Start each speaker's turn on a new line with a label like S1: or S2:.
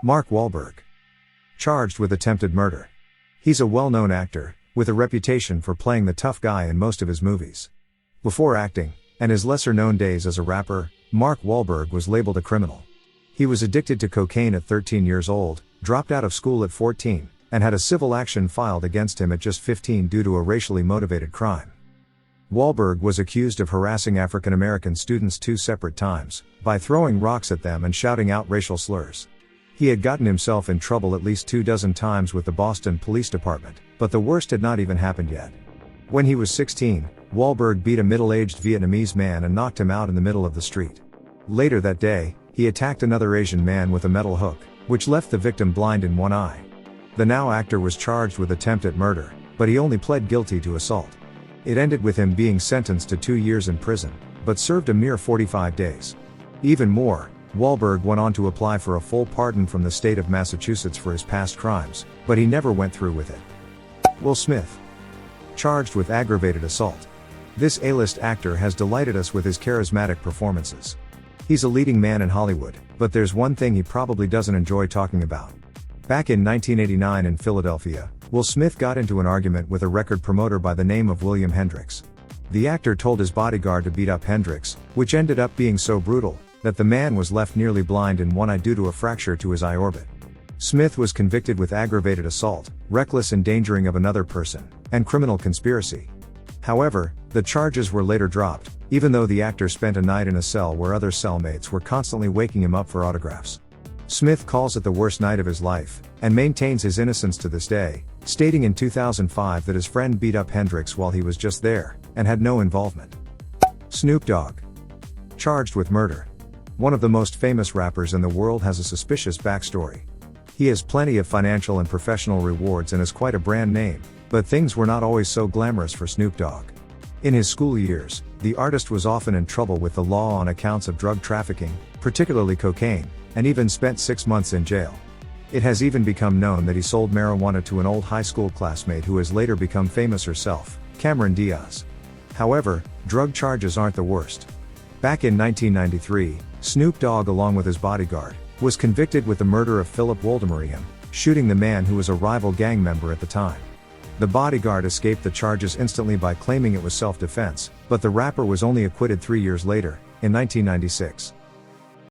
S1: Mark Wahlberg. Charged with attempted murder. He's a well-known actor, with a reputation for playing the tough guy in most of his movies. Before acting, and his lesser-known days as a rapper, Mark Wahlberg was labeled a criminal. He was addicted to cocaine at 13 years old, dropped out of school at 14, and had a civil action filed against him at just 15 due to a racially motivated crime. Walberg was accused of harassing African American students 2 separate times, by throwing rocks at them and shouting out racial slurs. He had gotten himself in trouble at least 24 times with the Boston Police Department, but the worst had not even happened yet. When he was 16, Walberg beat a middle-aged Vietnamese man and knocked him out in the middle of the street. Later that day, he attacked another Asian man with a metal hook, which left the victim blind in one eye. The now actor was charged with attempt at murder, but he only pled guilty to assault. It ended with him being sentenced to 2 years in prison, but served a mere 45 days. Even more, Walberg went on to apply for a full pardon from the state of Massachusetts for his past crimes, but he never went through with it. Will Smith. Charged with aggravated assault. This A-list actor has delighted us with his charismatic performances. He's a leading man in Hollywood, but there's one thing he probably doesn't enjoy talking about. Back in 1989 in Philadelphia, Will Smith got into an argument with a record promoter by the name of William Hendricks. The actor told his bodyguard to beat up Hendricks, which ended up being so brutal, that the man was left nearly blind in one eye due to a fracture to his eye orbit. Smith was convicted with aggravated assault, reckless endangering of another person, and criminal conspiracy. However, the charges were later dropped, even though the actor spent a night in a cell where other cellmates were constantly waking him up for autographs. Smith calls it the worst night of his life, and maintains his innocence to this day, stating in 2005 that his friend beat up Hendricks while he was just there, and had no involvement. Snoop Dogg. Charged with murder. One of the most famous rappers in the world has a suspicious backstory. He has plenty of financial and professional rewards and is quite a brand name, but things were not always so glamorous for Snoop Dogg. In his school years, the artist was often in trouble with the law on accounts of drug trafficking, particularly cocaine, and even spent 6 months in jail. It has even become known that he sold marijuana to an old high school classmate who has later become famous herself, Cameron Diaz. However, drug charges aren't the worst. Back in 1993, Snoop Dogg, along with his bodyguard, was convicted with the murder of Philip Woldemariam, shooting the man who was a rival gang member at the time. The bodyguard escaped the charges instantly by claiming it was self-defense, but the rapper was only acquitted 3 years later, in 1996.